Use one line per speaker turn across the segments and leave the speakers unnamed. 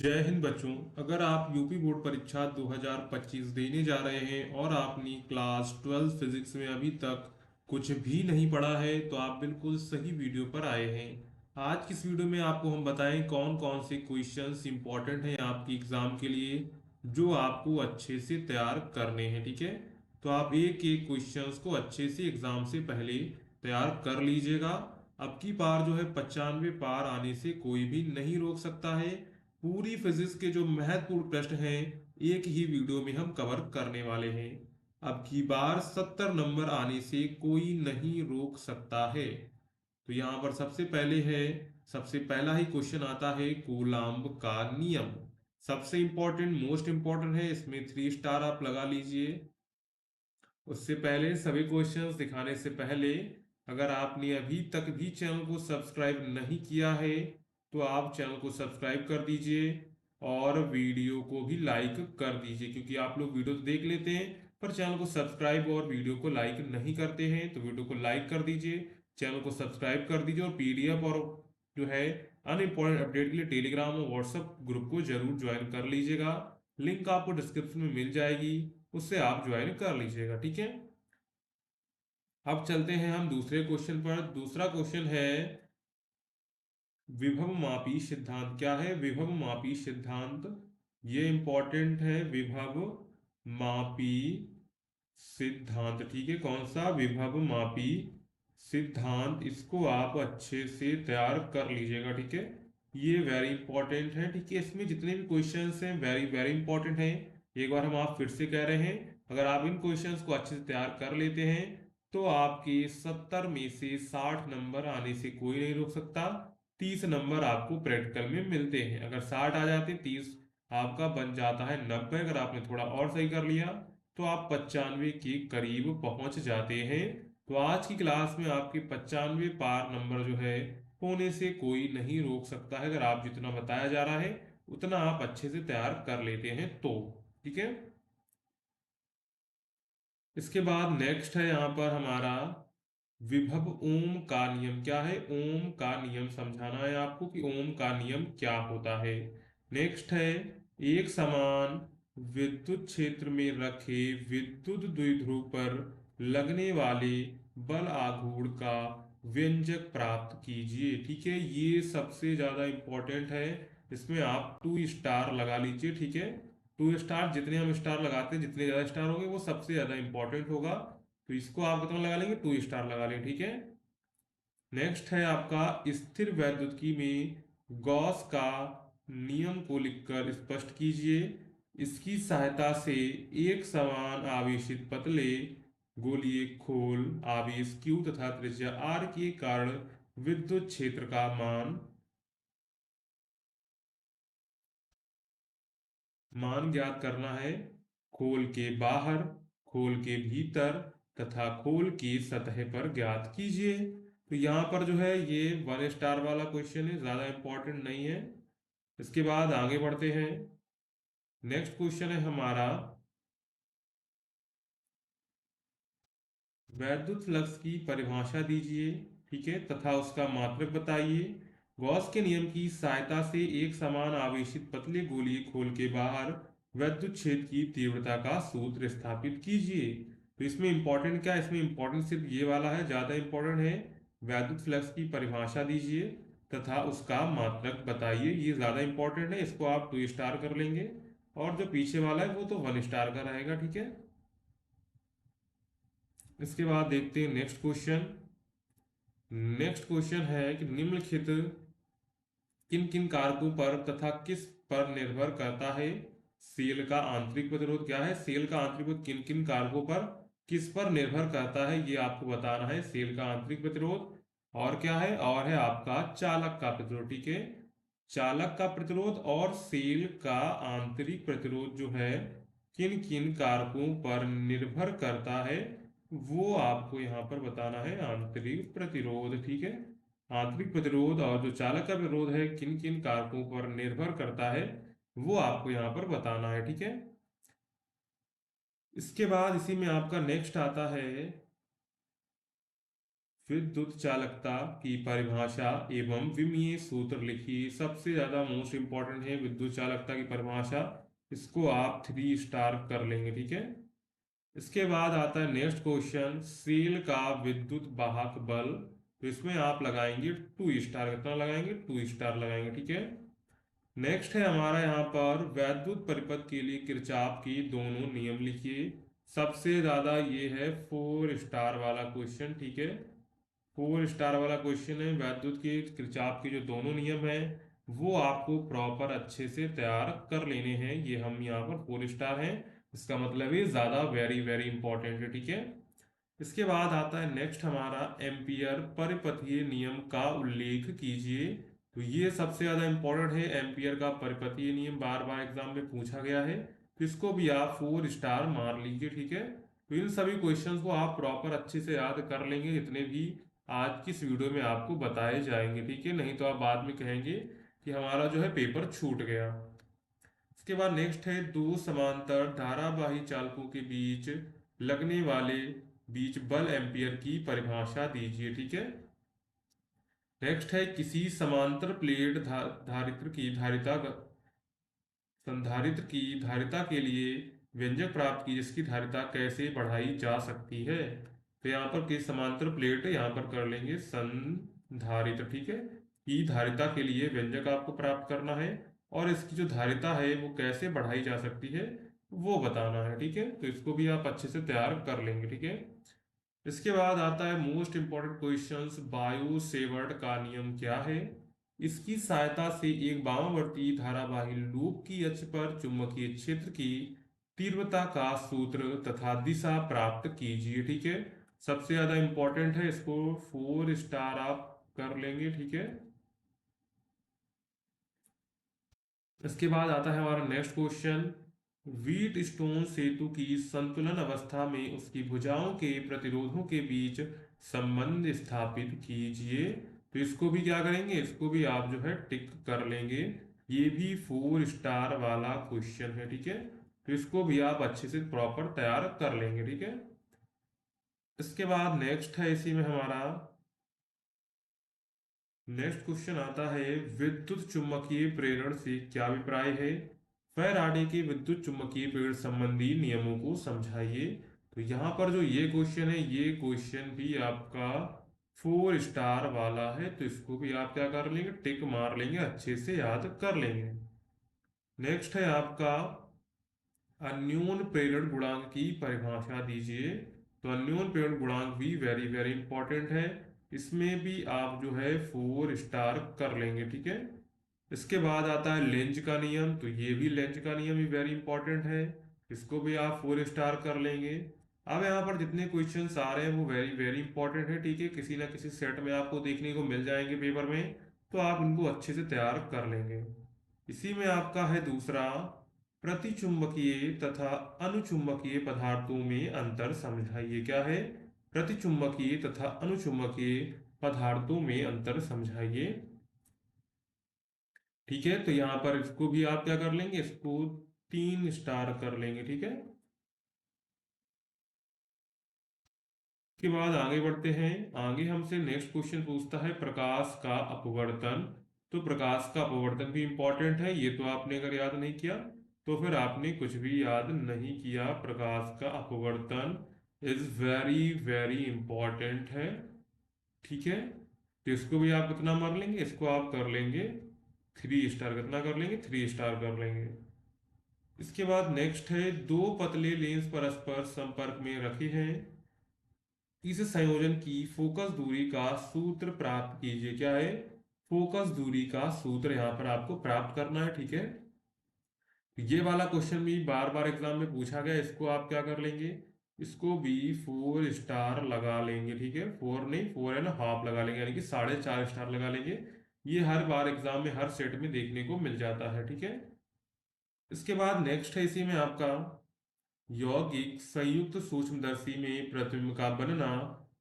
जय हिंद बच्चों। अगर आप यूपी बोर्ड परीक्षा 2025 देने जा रहे हैं और आपने क्लास 12 फिजिक्स में अभी तक कुछ भी नहीं पढ़ा है तो आप बिल्कुल सही वीडियो पर आए हैं। आज की इस वीडियो में आपको हम बताएं कौन कौन से क्वेश्चंस इंपॉर्टेंट हैं आपकी एग्जाम के लिए, जो आपको अच्छे से तैयार करने हैं। ठीक है, तो आप एक एक क्वेश्चंस को अच्छे से एग्जाम से पहले तैयार कर लीजिएगा। अब की बार जो है 95 पार आने से कोई भी नहीं रोक सकता है। पूरी फिजिक्स के जो महत्वपूर्ण प्रश्न हैं एक ही वीडियो में हम कवर करने वाले हैं। अब की बार 70 नंबर आने से कोई नहीं रोक सकता है। तो यहाँ पर सबसे पहला ही क्वेश्चन आता है कूलाम्ब का नियम। सबसे इंपॉर्टेंट मोस्ट इंपॉर्टेंट है, इसमें 3 स्टार आप लगा लीजिए। उससे पहले सभी क्वेश्चंस दिखाने से पहले अगर आपने अभी तक भी चैनल को सब्सक्राइब नहीं किया है तो आप चैनल को सब्सक्राइब कर दीजिए और वीडियो को भी लाइक कर दीजिए, क्योंकि आप लोग वीडियो तो देख लेते हैं पर चैनल को सब्सक्राइब और वीडियो को लाइक नहीं करते हैं। तो वीडियो को लाइक कर दीजिए, चैनल को सब्सक्राइब कर दीजिए और पीडीएफ और जो है अनइम्पोर्टेंट अपडेट के लिए टेलीग्राम और व्हाट्सएप ग्रुप को जरूर ज्वाइन कर लीजिएगा। लिंक आपको डिस्क्रिप्शन में मिल जाएगी, उससे आप ज्वाइन कर लीजिएगा। ठीक है, अब चलते हैं हम दूसरे क्वेश्चन पर। दूसरा क्वेश्चन है विभव मापी सिद्धांत। क्या है विभव मापी सिद्धांत? ये इंपॉर्टेंट है, विभव मापी सिद्धांत। ठीक है, कौन सा? विभव मापी सिद्धांत। इसको आप अच्छे से तैयार कर लीजिएगा। ठीक है, ये वेरी इंपॉर्टेंट है। ठीक है, इसमें जितने भी क्वेश्चंस हैं वेरी वेरी इंपॉर्टेंट हैं। एक बार हम आप फिर से कह रहे हैं, अगर आप इन क्वेश्चंस को अच्छे से तैयार कर लेते हैं तो आपके 70 में से 60 नंबर आने से कोई नहीं रोक सकता। 30 नंबर आपको प्रैक्टिकल में मिलते हैं। अगर 60 आ जाते 30 आपका बन जाता है 90। अगर आपने थोड़ा और सही कर लिया तो आप 95 के करीब पहुंच जाते हैं। तो आज की क्लास में आपके 95 पार नंबर जो है होने से कोई नहीं रोक सकता है। अगर आप जितना बताया जा रहा है उतना आप अच्छे से तैयार कर लेते हैं तो। ठीक है, इसके बाद नेक्स्ट है यहाँ पर हमारा विभव ओम का नियम। क्या है? ओम का नियम समझाना है आपको कि ओम का नियम क्या होता है। नेक्स्ट है एक समान विद्युत क्षेत्र में रखे विद्युत द्विध्रुव पर लगने वाले बल आघूर्ण का व्यंजक प्राप्त कीजिए। ठीक है, ये सबसे ज्यादा इंपॉर्टेंट है। इसमें आप 2 स्टार लगा लीजिए। ठीक है, 2 स्टार, जितने हम स्टार लगाते हैं जितने ज्यादा स्टार होंगे वो सबसे ज्यादा इंपॉर्टेंट होगा। तो इसको आप कितना लगा लेंगे? 2 स्टार लगा लेंगे। ठीक है, नेक्स्ट है आपका स्थिर वैद्युतिकी में गॉस का नियम को लिखकर स्पष्ट कीजिए। इसकी सहायता से एक समान आवेशित पतले गोलीय खोल आवेश Q तथा त्रिज्या R के कारण विद्युत क्षेत्र का मान ज्ञात करना है। खोल के बाहर, खोल के भीतर तथा खोल की सतह पर ज्ञात कीजिए। तो यहां पर जो है ये 1 स्टार वाला क्वेश्चन है, ज्यादा इंपॉर्टेंट नहीं है। इसके बाद आगे बढ़ते हैं। नेक्स्ट क्वेश्चन है हमारा वैद्युत फ्लक्स की परिभाषा दीजिए। ठीक है, तथा उसका मात्रक बताइए। गॉस के नियम की सहायता से एक समान आवेशित पतले गोलीय खोल के बाहर वैद्युत क्षेत्र की तीव्रता का सूत्र स्थापित कीजिए। तो इसमें इंपॉर्टेंट क्या है? इसमें इंपॉर्टेंट सिर्फ ये वाला है, ज्यादा इंपॉर्टेंट है वैद्युत फ्लक्स की परिभाषा दीजिए तथा उसका मात्रक बताइए। ये ज्यादा इंपॉर्टेंट है, इसको आप 2 स्टार कर लेंगे और जो पीछे वाला है वो तो 1 स्टार का रहेगा। ठीक है, इसके बाद देखते हैं नेक्स्ट क्वेश्चन। नेक्स्ट क्वेश्चन है कि निम्नलिखित किन किन कारकों पर तथा किस पर निर्भर करता है सेल का आंतरिक प्रतिरोध? क्या है? सेल का आंतरिक प्रतिरोध किन किन कारकों पर किस पर निर्भर करता है ये आपको बताना है। सेल का आंतरिक प्रतिरोध और क्या है? और है आपका चालक का प्रतिरोध। ठीक है, चालक का प्रतिरोध और सेल का आंतरिक प्रतिरोध जो है किन किन कारकों पर निर्भर करता है वो आपको यहाँ पर बताना है। आंतरिक प्रतिरोध, ठीक है, आंतरिक प्रतिरोध और जो चालक का विरोध है किन किन कारकों पर निर्भर करता है वो आपको यहाँ पर बताना है। ठीक है, इसके बाद इसी में आपका नेक्स्ट आता है विद्युत चालकता की परिभाषा एवं विमीय सूत्र लिखिए। सबसे ज्यादा मोस्ट इंपॉर्टेंट है विद्युत चालकता की परिभाषा, इसको आप 3 स्टार कर लेंगे, ठीक है। इसके बाद आता है नेक्स्ट क्वेश्चन, सेल का विद्युत वाहक बल, तो इसमें आप लगाएंगे 2 स्टार। कितना लगाएंगे? 2 स्टार लगाएंगे, ठीक है। नेक्स्ट है हमारा यहाँ पर वैद्युत परिपथ के लिए किरचॉफ की दोनों नियम लिखिए। सबसे ज्यादा ये है 4 स्टार वाला क्वेश्चन, ठीक है। 4 स्टार वाला क्वेश्चन है। वैद्युत के किरचॉफ के जो दोनों नियम हैं वो आपको प्रॉपर अच्छे से तैयार कर लेने हैं। ये हम यहाँ पर 4 स्टार हैं, इसका मतलब ये ज्यादा वेरी वेरी इंपॉर्टेंट है, ठीक है। इसके बाद आता है नेक्स्ट हमारा एम्पियर परिपथीय नियम का उल्लेख कीजिए। तो ये सबसे ज्यादा इंपॉर्टेंट है, एम्पियर का परिपथीय नियम बार बार एग्जाम में पूछा गया है, तो इसको भी आप 4 स्टार मार लीजिए, ठीक है। तो इन सभी क्वेश्चंस को आप प्रॉपर अच्छे से याद कर लेंगे, जितने भी आज की इस वीडियो में आपको बताए जाएंगे, ठीक है। नहीं तो आप बाद में कहेंगे कि हमारा जो है पेपर छूट गया। इसके बाद नेक्स्ट है दो समांतर धारावाही चालकों के बीच लगने वाले बीच बल एम्पियर की परिभाषा दीजिए, ठीक है। नेक्स्ट है किसी समांतर प्लेट धारित्र की धारिता संधारित्र की धारिता के लिए व्यंजक प्राप्त की, जिसकी धारिता कैसे बढ़ाई जा सकती है। तो यहाँ पर किस समांतर प्लेट है, यहाँ पर कर लेंगे संधारित्र, ठीक है। की धारिता के लिए व्यंजक आपको प्राप्त करना है और इसकी जो धारिता है वो कैसे बढ़ाई जा सकती है वो बताना है, ठीक है। तो इसको भी आप अच्छे से तैयार कर लेंगे, ठीक है। इसके बाद आता है most important questions, bio Savart का नियम क्या है। इसकी सहायता से एक वामावर्ती धारावाही लूप की अक्ष पर चुंबकीय क्षेत्र की तीव्रता का सूत्र तथा दिशा प्राप्त कीजिए, ठीक है। सबसे ज्यादा इंपॉर्टेंट है, इसको 4 स्टार आप कर लेंगे, ठीक है। इसके बाद आता है हमारा नेक्स्ट क्वेश्चन, व्हीट स्टोन सेतु की संतुलन अवस्था में उसकी भुजाओं के प्रतिरोधों के बीच संबंध स्थापित कीजिए। तो इसको भी क्या करेंगे, इसको भी आप जो है टिक कर लेंगे। ये भी 4 स्टार वाला क्वेश्चन है, ठीक है। तो इसको भी आप अच्छे से प्रॉपर तैयार कर लेंगे, ठीक है। इसके बाद नेक्स्ट है इसी में हमारा नेक्स्ट क्वेश्चन आता है, विद्युत चुम्बकीय प्रेरण से क्या अभिप्राय है। फैराडे के विद्युत चुम्बकीय प्रेरण संबंधी नियमों को समझाइए। तो यहाँ पर जो ये क्वेश्चन है, ये क्वेश्चन भी आपका 4 स्टार वाला है, तो इसको भी आप क्या कर लेंगे, टिक मार लेंगे, अच्छे से याद कर लेंगे। नेक्स्ट है आपका अन्योन प्रेरण गुणांक की परिभाषा दीजिए। तो अन्योन प्रेरण गुणांक भी वेरी वेरी इंपॉर्टेंट है, इसमें भी आप जो है 4 स्टार कर लेंगे, ठीक है। इसके बाद आता है लेंज का नियम। तो ये भी लेंज का नियम भी वेरी इंपॉर्टेंट है, इसको भी आप 4 स्टार कर लेंगे। अब यहाँ पर जितने क्वेश्चंस आ रहे हैं वो वेरी वेरी इंपॉर्टेंट है, ठीक है। किसी ना किसी सेट में आपको देखने को मिल जाएंगे पेपर में, तो आप इनको अच्छे से तैयार कर लेंगे। इसी में आपका है दूसरा, प्रतिचुंबकीय तथा अनुचुंबकीय पदार्थों में अंतर समझाइए। क्या है, प्रतिचुंबकीय तथा अनुचुंबकीय पदार्थों में अंतर समझाइए, ठीक है। तो यहाँ पर इसको भी आप क्या कर लेंगे, इसको 3 स्टार कर लेंगे, ठीक है। के बाद आगे बढ़ते हैं। आगे हमसे नेक्स्ट क्वेश्चन पूछता है प्रकाश का अपवर्तन। तो प्रकाश का अपवर्तन भी इंपॉर्टेंट है, ये तो आपने अगर याद नहीं किया तो फिर आपने कुछ भी याद नहीं किया। प्रकाश का अपवर्तन इज वेरी वेरी इंपॉर्टेंट है, ठीक है। तो इसको भी आप कितना मार लेंगे, इसको आप कर लेंगे 3 स्टार। कितना कर लेंगे, 3 स्टार कर लेंगे। इसके बाद नेक्स्ट है, दो पतले लेंस परस्पर संपर्क में रखे हैं, इस संयोजन की फोकस दूरी का सूत्र प्राप्त कीजिए। क्या है, फोकस दूरी का सूत्र यहाँ पर आपको प्राप्त करना है, ठीक है। ये वाला क्वेश्चन भी बार बार एग्जाम में पूछा गया, इसको आप क्या कर लेंगे, इसको भी 4 स्टार लगा लेंगे, ठीक है। 4 नहीं, 4.5 लगा लेंगे, यानी कि 4.5 स्टार लगा लेंगे। ये हर बार एग्जाम में हर सेट में देखने को मिल जाता है, ठीक है। इसके बाद नेक्स्ट है इसी में आपका यौगिक संयुक्त सूक्ष्मदर्शी में प्रतिबिंब का बनना,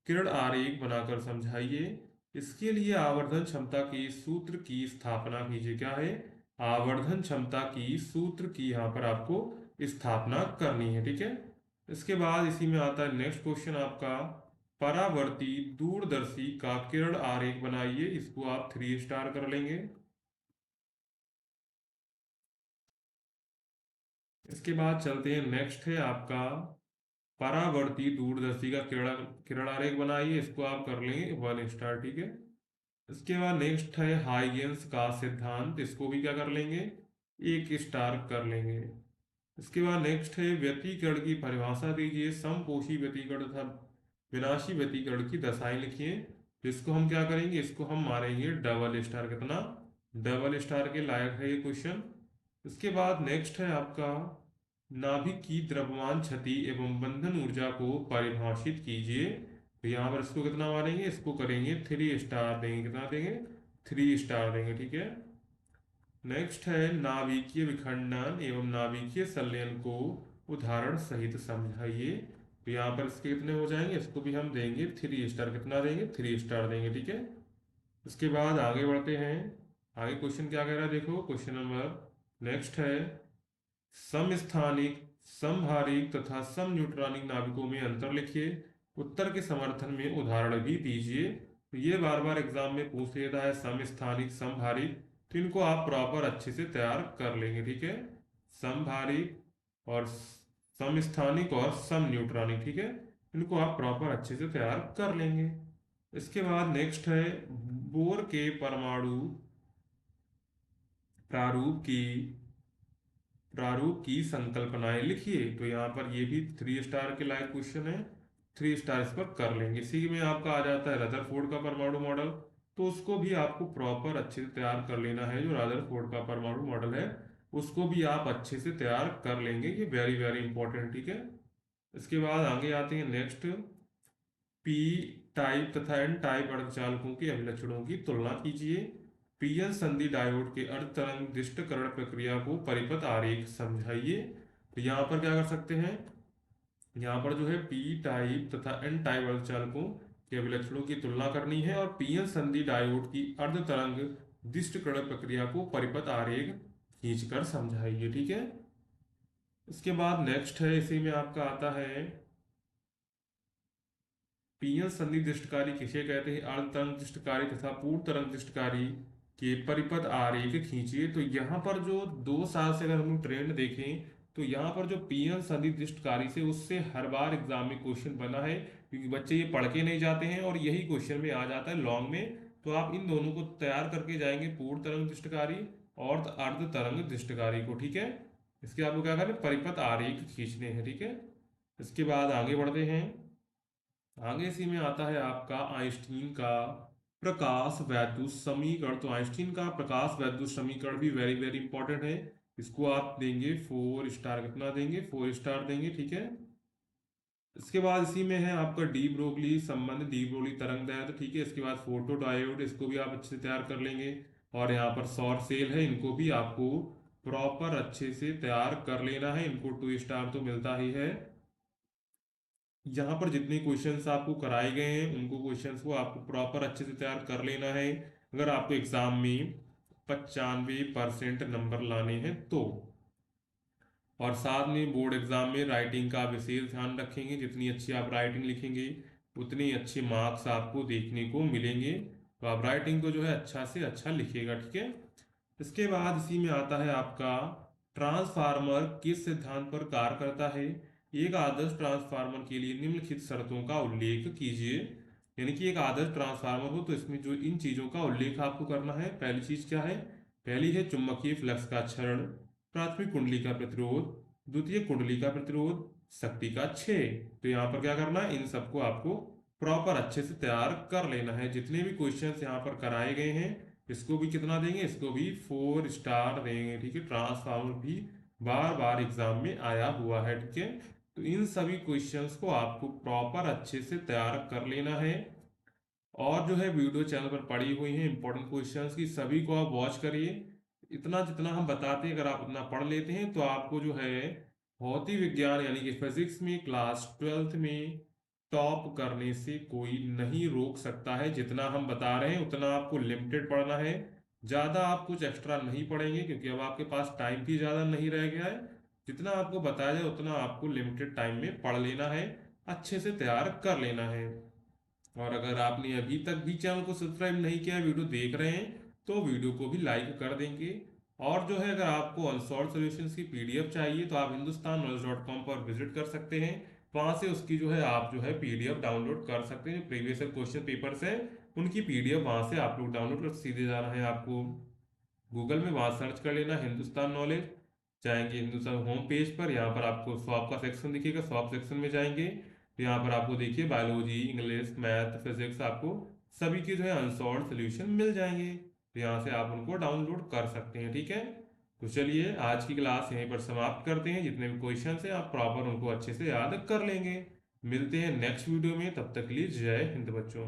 किरण आरेख बनाकर समझाइए। इसके लिए आवर्धन क्षमता के सूत्र की स्थापना कीजिए। क्या है, आवर्धन क्षमता की सूत्र की यहाँ पर आपको स्थापना करनी है, ठीक है। इसके बाद इसी में आता है नेक्स्ट क्वेश्चन आपका, परावर्ती दूरदर्शी का किरण आरेख बनाइए, इसको आप 3 स्टार कर लेंगे। इसके बाद चलते हैं, नेक्स्ट है आपका परावर्ती दूरदर्शी का किरण किरण आरेख बनाइए, इसको आप कर लेंगे 1 स्टार, ठीक है। इसके बाद नेक्स्ट है हाइगेंस का सिद्धांत, इसको भी क्या कर लेंगे, 1 स्टार कर लेंगे। इसके बाद नेक्स्ट है व्यतिकरण की परिभाषा दीजिए, समपोषी व्यतिकरण तथा विनाशी व्यतिकरण की दशाएं लिखिए। तो इसको हम क्या करेंगे, इसको हम मारेंगे डबल स्टार, कितना, डबल स्टार के लायक है ये क्वेश्चन। इसके बाद नेक्स्ट है आपका नाभिक की द्रव्यमान क्षति एवं बंधन ऊर्जा को परिभाषित कीजिए। तो यहाँ पर इसको कितना मारेंगे, इसको करेंगे 3 स्टार देंगे, कितना देंगे, 3 स्टार देंगे, ठीक है। नेक्स्ट है नाभिकीय विखंडन एवं नाभिकीय संलयन को उदाहरण सहित समझाइए। तो यहाँ पर इसके कितने हो जाएंगे, इसको भी हम देंगे 3 स्टार, कितना देंगे, 3 स्टार देंगे, ठीक है। उसके बाद आगे बढ़ते हैं, आगे क्वेश्चन क्या कह रहा है, देखो क्वेश्चन नंबर नेक्स्ट है समस्थानिक, समभारिक तथा सम न्यूट्रॉनिक नाभिकों में अंतर लिखिए, उत्तर के समर्थन में उदाहरण भी दीजिए। तो ये बार बार एग्जाम में पूछ लेता है समस्थानिक समभारिक, तो इनको आप प्रॉपर अच्छे से तैयार कर लेंगे, ठीक है। समभारिक और समस्थानिक और सम न्यूट्रॉनिक, ठीक है, इनको आप प्रॉपर अच्छे से तैयार कर लेंगे। इसके बाद नेक्स्ट है बोर के परमाणु प्रारूप की संकल्पनाएं लिखिए। तो यहाँ पर ये भी 3 स्टार के लायक क्वेश्चन है, 3 स्टार इस पर कर लेंगे। इसी में आपका आ जाता है रदरफोर्ड का परमाणु मॉडल, तो उसको भी आपको प्रॉपर अच्छे से तैयार कर लेना है। जो रदरफोर्ड का परमाणु मॉडल है उसको भी आप अच्छे से तैयार कर लेंगे, ये वेरी वेरी इंपॉर्टेंट, ठीक है। इसके बाद आगे आते हैं नेक्स्ट, पी टाइप तथा एन टाइप अर्धचालकों के अभिलक्षणों की तुलना कीजिए। पीएन संधि डायोड के अर्धतरंग दिष्टकरण प्रक्रिया को परिपथ आरेख समझाइए। तो यहाँ पर क्या कर सकते हैं, यहाँ पर जो है पी टाइप तथा एन टाइप अर्धचालकों के अभिलक्षणों की तुलना करनी है और पीएन संधि डायोड की अर्धतरंग दिष्टकरण प्रक्रिया को परिपथ आरेख खींचकर समझाइए, ठीक है। इसके बाद नेक्स्ट है, इसी में आपका आता है पीएन संधि दृष्टकारी किसे कहते हैं, अर्धतरंग दृष्टकारी तथा पूर्ण तरंग दृष्टकारी के परिपथ आरेख खींचिए। तो यहाँ पर जो 2 साल से अगर हम ट्रेंड देखें तो यहाँ पर जो पीएन संधि दृष्टकारी से उससे हर बार एग्जाम में क्वेश्चन बना है, क्योंकि बच्चे ये पढ़ के नहीं जाते हैं और यही क्वेश्चन में आ जाता है लॉन्ग में। तो आप इन दोनों को तैयार करके जाएंगे, पूर्ण तरंग दृष्टकारी और अर्ध तरंग दृष्टकारी को, ठीक है। इसके आपको क्या करें, परिपथ आरेख खींचने हैं, ठीक है। इसके बाद आगे बढ़ते हैं, आगे इसी में आता है आपका आइंस्टीन का प्रकाश वैद्युत समीकरण। तो आइंस्टीन का प्रकाश वैद्युत समीकरण भी वेरी वेरी इंपॉर्टेंट है, इसको आप देंगे 4 स्टार, कितना देंगे, 4 स्टार देंगे, ठीक है। इसके बाद इसी में है आपका डी ब्रोगली संबंध, डी ब्रोगली तरंग दैर्ध्य, ठीक है। इसके बाद फोटो डायोड, इसको भी आप अच्छे से तैयार कर लेंगे। और यहाँ पर सौर सेल है, इनको भी आपको प्रॉपर अच्छे से तैयार कर लेना है, इनको 2 स्टार तो मिलता ही है। यहाँ पर जितने क्वेश्चंस आपको कराए गए हैं उनको क्वेश्चंस को आपको प्रॉपर अच्छे से तैयार कर लेना है, अगर आपको एग्जाम में 95% नंबर लाने हैं तो। और साथ में बोर्ड एग्जाम में राइटिंग का विशेष ध्यान रखेंगे, जितनी अच्छी आप राइटिंग लिखेंगे उतनी अच्छे मार्क्स आपको देखने को मिलेंगे। तो आप राइटिंग को जो है अच्छा से अच्छा लिखिएगा, ठीक है। इसके बाद इसी में आता है आपका ट्रांसफार्मर किस सिद्धांत पर कार्य करता है। एक आदर्श ट्रांसफार्मर के लिए निम्नलिखित शर्तों का उल्लेख कीजिए। यानी कि एक आदर्श ट्रांसफार्मर हो तो इसमें जो इन चीजों का उल्लेख आपको करना है, पहली चीज क्या है, पहली है चुंबकीय फ्लक्स का क्षरण, प्राथमिक कुंडली का प्रतिरोध, द्वितीय कुंडली का प्रतिरोध, शक्ति का क्षय। तो यहाँ पर क्या करना है, इन सबको आपको प्रॉपर अच्छे से तैयार कर लेना है। जितने भी क्वेश्चंस यहाँ पर कराए गए हैं इसको भी कितना देंगे, इसको भी 4 स्टार देंगे, ठीक है। ट्रांसफार्मर भी बार बार एग्जाम में आया हुआ है, ठीक है। तो इन सभी क्वेश्चंस को आपको प्रॉपर अच्छे से तैयार कर लेना है। और जो है वीडियो चैनल पर पड़ी हुई है इंपॉर्टेंट क्वेश्चंस की, सभी को आप वॉच करिए। इतना जितना हम बताते हैं अगर आप इतना पढ़ लेते हैं तो आपको जो है भौतिक विज्ञान यानी कि फिजिक्स में क्लास 12th में टॉप करने से कोई नहीं रोक सकता है। जितना हम बता रहे हैं उतना आपको लिमिटेड पढ़ना है, ज़्यादा आप कुछ एक्स्ट्रा नहीं पढ़ेंगे क्योंकि अब आपके पास टाइम भी ज़्यादा नहीं रह गया है। जितना आपको बताया जाए उतना आपको लिमिटेड टाइम में पढ़ लेना है, अच्छे से तैयार कर लेना है। और अगर आपने अभी तक भी चैनल को सब्सक्राइब नहीं किया, वीडियो देख रहे हैं, तो वीडियो को भी लाइक कर देंगे। और जो है, अगर आपको अनसॉल्व सॉल्यूशंस की पीडीएफ चाहिए तो आप hindustanknowledge.com पर विजिट कर सकते हैं। वहाँ से उसकी जो है आप जो है पीडीएफ डाउनलोड कर सकते हैं। प्रीवियस क्वेश्चन पेपर्स हैं, उनकी पीडीएफ वहाँ से आप लोग डाउनलोड कर, सीधे जाना है आपको गूगल में, वहाँ सर्च कर लेना हिंदुस्तान नॉलेज। जाएंगे हिंदुस्तान होम पेज पर, यहाँ पर आपको शॉप का सेक्शन दिखेगा, शॉप सेक्शन में जाएंगे तो यहाँ पर आपको देखिए बायोलॉजी, इंग्लिश, मैथ, फिजिक्स, आपको सभी के जो है अनसॉल्व सोल्यूशन मिल जाएंगे। तो यहाँ से आप उनको डाउनलोड कर सकते हैं, ठीक है। तो चलिए आज की क्लास यहीं पर समाप्त करते हैं। जितने भी क्वेश्चन हैं आप प्रॉपर उनको अच्छे से याद कर लेंगे। मिलते हैं नेक्स्ट वीडियो में, तब तक के लिए जय हिंद बच्चों।